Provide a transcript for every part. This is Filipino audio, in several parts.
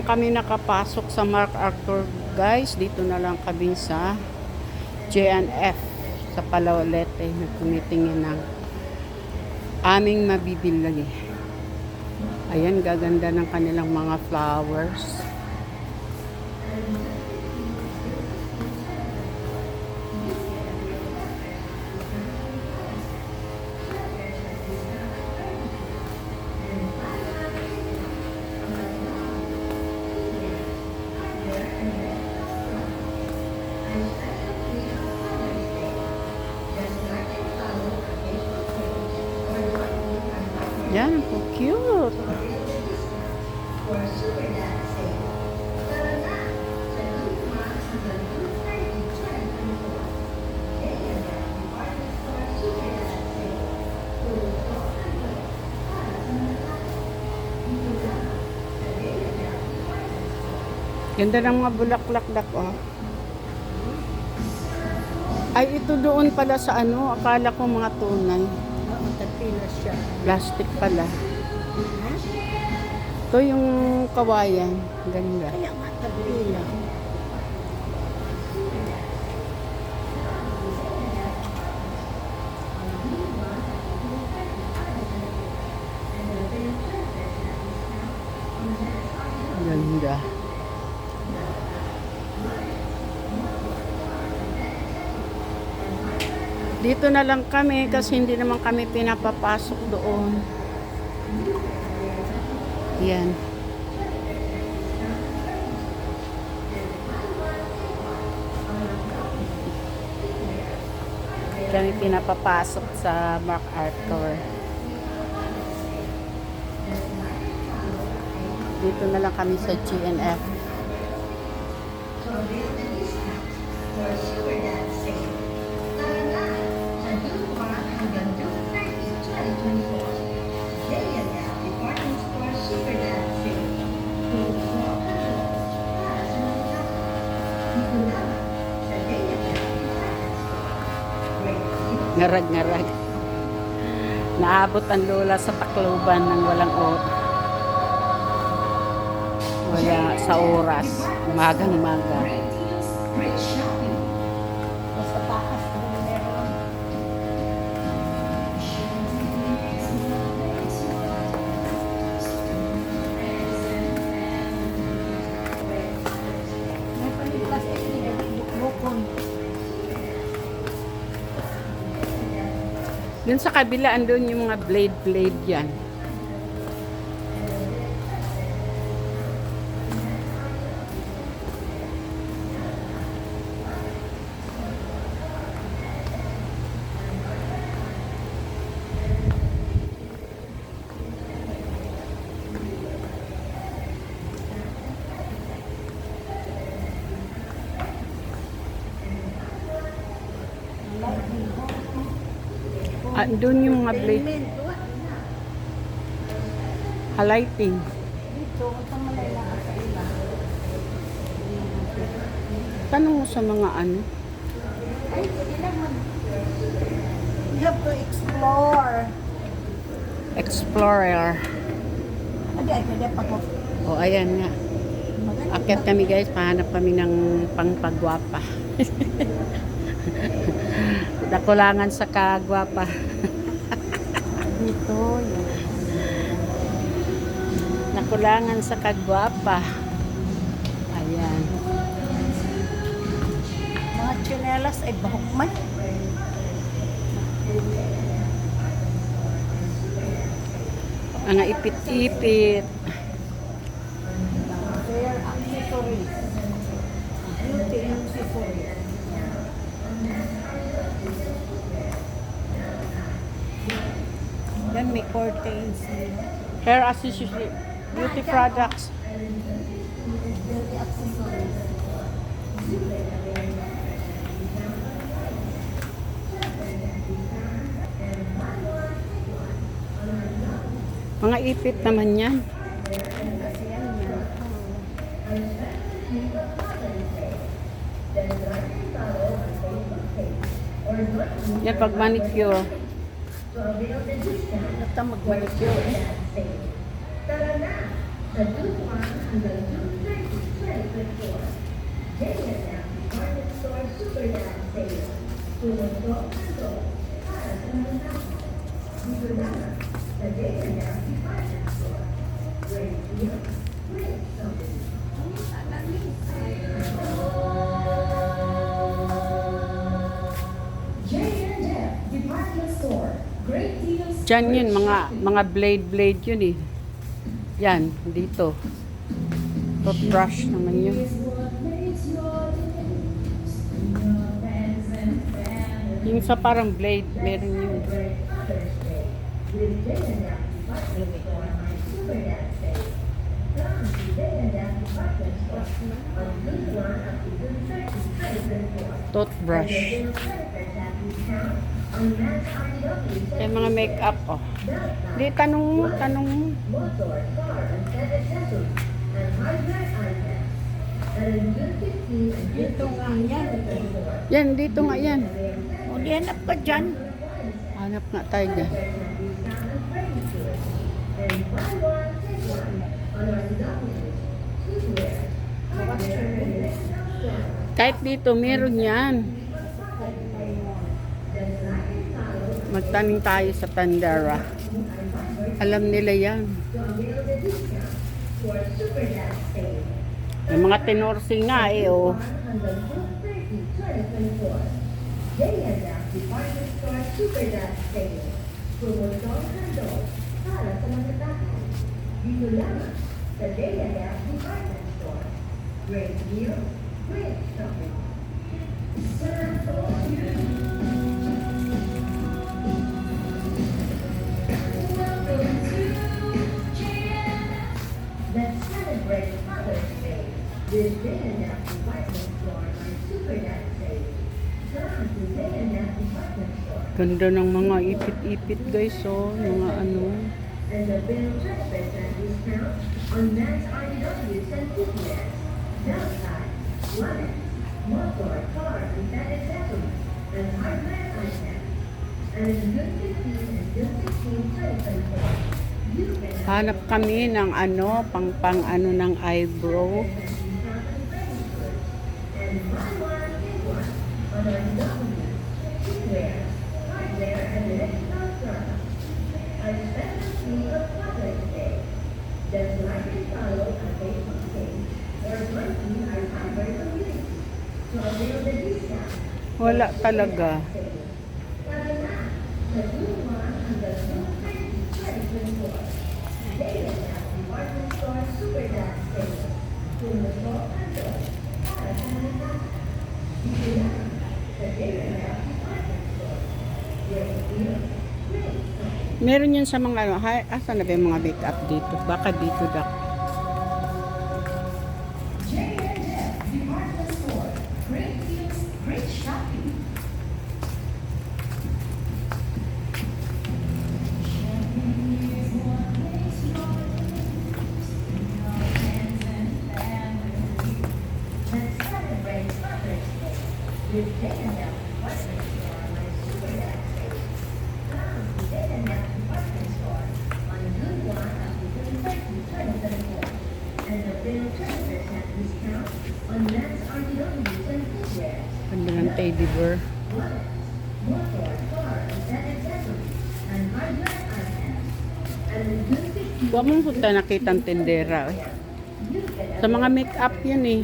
naman kami nakapasok sa Mark Arthur, guys. Dito na lang kami sa JNF sa Palawalete. Nagtumitingin ng aming mabibili. Ayan, gaganda ng kanilang mga flowers. Yan po, cute. Ganda ng mga bulaklak oh. Ay, ito doon pala sa ano, akala ko mga tunay. Oo, tagpila siya. Plastic pala. Ito yung kawayan. Ganda. Kaya nga tagpila. Ganda. Dito na lang kami kasi hindi naman kami pinapapasok doon. Yan. Kami pinapapasok sa Mark Arthur. Dito na lang kami sa GNF. Ngarag-ngarag. Naabot ang lola sa Tacloban ng walang wala sa oras. Magang-maga. Basta takas na meron. May plastic niya, bukon. Dun sa kabila, andun yung mga blade yan. Andun yung mga blade. Highlighting. Dito, ito malala sa ila. Tanong mo sa mga ano. Ay, kailangan. You have to explore. Explorer. Ay, pwede pa ko. O, ayan nga. Akyat kami guys, pahanap kami ng pangpagwapa. Nakulangan sa kagwapa. Dito, yun. Nakulangan sa kagwapa. Ayan. Mga tsinelas ay bahok man. Mga ipit-ipit. Hair accessories. Beauty accessories. Yan, may curtains. Hair accessory. Beauty products. Beauty accessories. Mga ipit naman yan. Kasi yan yan. Yan pag manicure. Ito mag-manicure. The June 1 hanggang June 30, 2024. J&M Department Store Super Dad Sale. Pumunto para sa mga tao. Dito lang sa J&M Department Store. Great deal, great shopping. J&M Department Store. Great deals. Diyan yun, mga blade yun eh. Yan, dito. Toothbrush naman yun. Yung sa parang blade, meron yun. Toothbrush. Yung mga makeup, oh. Di, tanong mo. Motor, car, and pet accessories, and hardware items. And in June 15 and June Dito nga yan. 24, Yan, dito nga yan. O, di hanap ka dyan. Hanap nga tayo dyan. and buy one, take one on our documents, footwear, hardware, and electronics. Kahit dito, meron yan. Magtanim tayo sa Tandera. Alam nila yan. For Super Dad Sale. Yung mga tenorsing nga eh, oh. Hanggang June 30, 2024. J&M Department Store Super Dad Sale. Promosyon handog para sa mga tao. Dito lang sa J&M Department Store. Great deal, great shopping. Let's celebrate Father's Day with J&M Department Store on Super Dad Sale. Come to J&M Department Store. Ganda ng mga ipit-ipit guys, oh. Mga ano. And the bill 20% discount on men's RDWs and footwear. Downside, luggage, motor, car, and pet accessories, and hardware items. And in June 15 and June 16, 2024, you can Hanap kami ng ano, pang ano ng eyebrow. and buy one, take one on our documents, footwear, hardware, and electrical products. Our special fee of Father's Day. Just like and follow our Facebook page or join in our Fiverr community to avail the discount. Wala talaga. Tara na sa June 1 hanggang June 30, 2024. J&M Department Store Super Dad Sale. Pumunto para sa mga tao. Dito lang sa J&M Department Store. Great deal, great shopping. Meron yan sa mga ano. Asan na ba yung mga makeup dito? Baka dito dak. J&M Department Store. Great deals, great shopping. Let's celebrate Father's Day with J&M Department Store on Super Dad Sale. Come to J&M Department Store on June 1 up to June 30, 2024. And the bill 20% discount on men's RDWs and footwear. Ganda ng teddy bear. Luggage, motor, car, and pet accessories, and hardware items. And in June 15, Huwag mong punta nakita ang tendera. Eh. you can Sa mga makeup yan eh.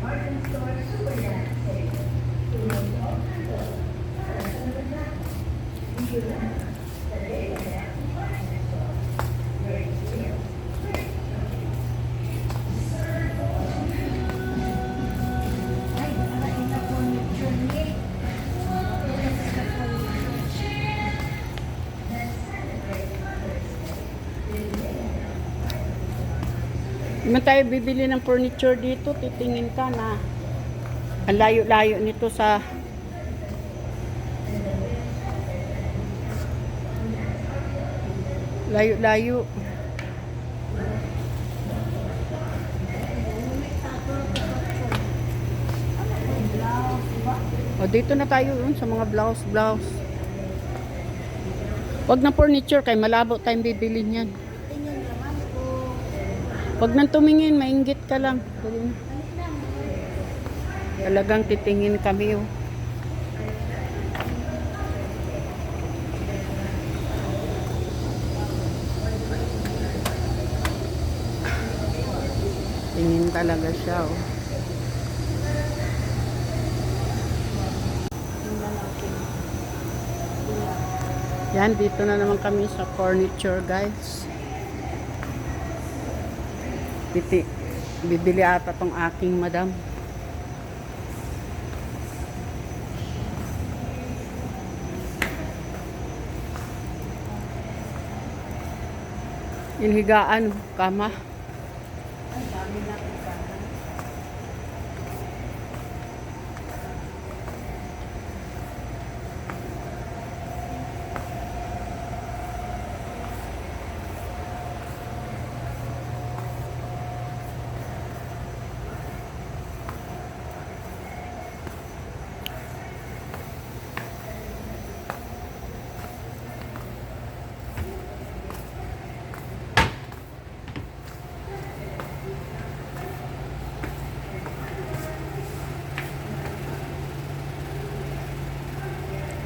Department Store Super Dad Sale. Pumunto para sa mga tao. Dito lang sa J&M Department Store. Great deal, great shopping. Ay, para ina furniture ni. Let's celebrate Naman tayo bibili ng furniture dito, titingin ka na ang layo-layo nito sa layo-layo. O dito na tayo sa mga blouse. Wag na furniture kay malabo tayong bibili niyan. Tingnan naman po. Wag nang tumingin, mainggit ka lang. Talagang titingin kami oh. Tingin talaga siya oh. Yan, dito na naman kami sa furniture guys. Bibili ata tong aking madam. Yung higaan, kama. Ang dami na po ka.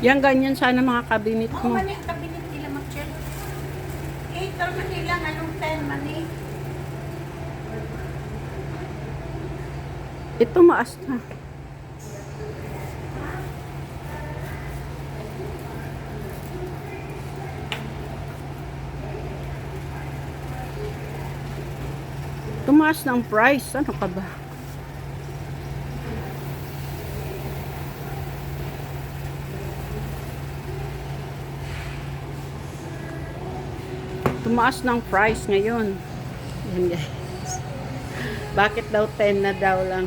Yan, ganyan sana mga cabinet Mga mo. mani ang kabinet nila mag-check. 8 or Manila, anong 10 mani? Ito maas na. Tumaas na ang price. Ano ka ba? Tumaas na ang price ngayon. Yan guys. Bakit daw 10 na daw lang?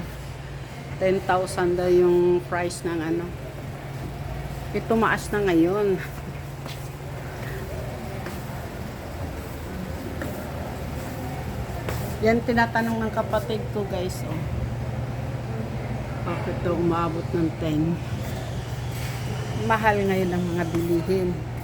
10,000 daw yung price ng ano. Tumaas na ngayon. Yan tinatanong ng kapatid ko guys. Oh. Bakit daw umabot ng 10? Mahal ngayon ang mga bilihin.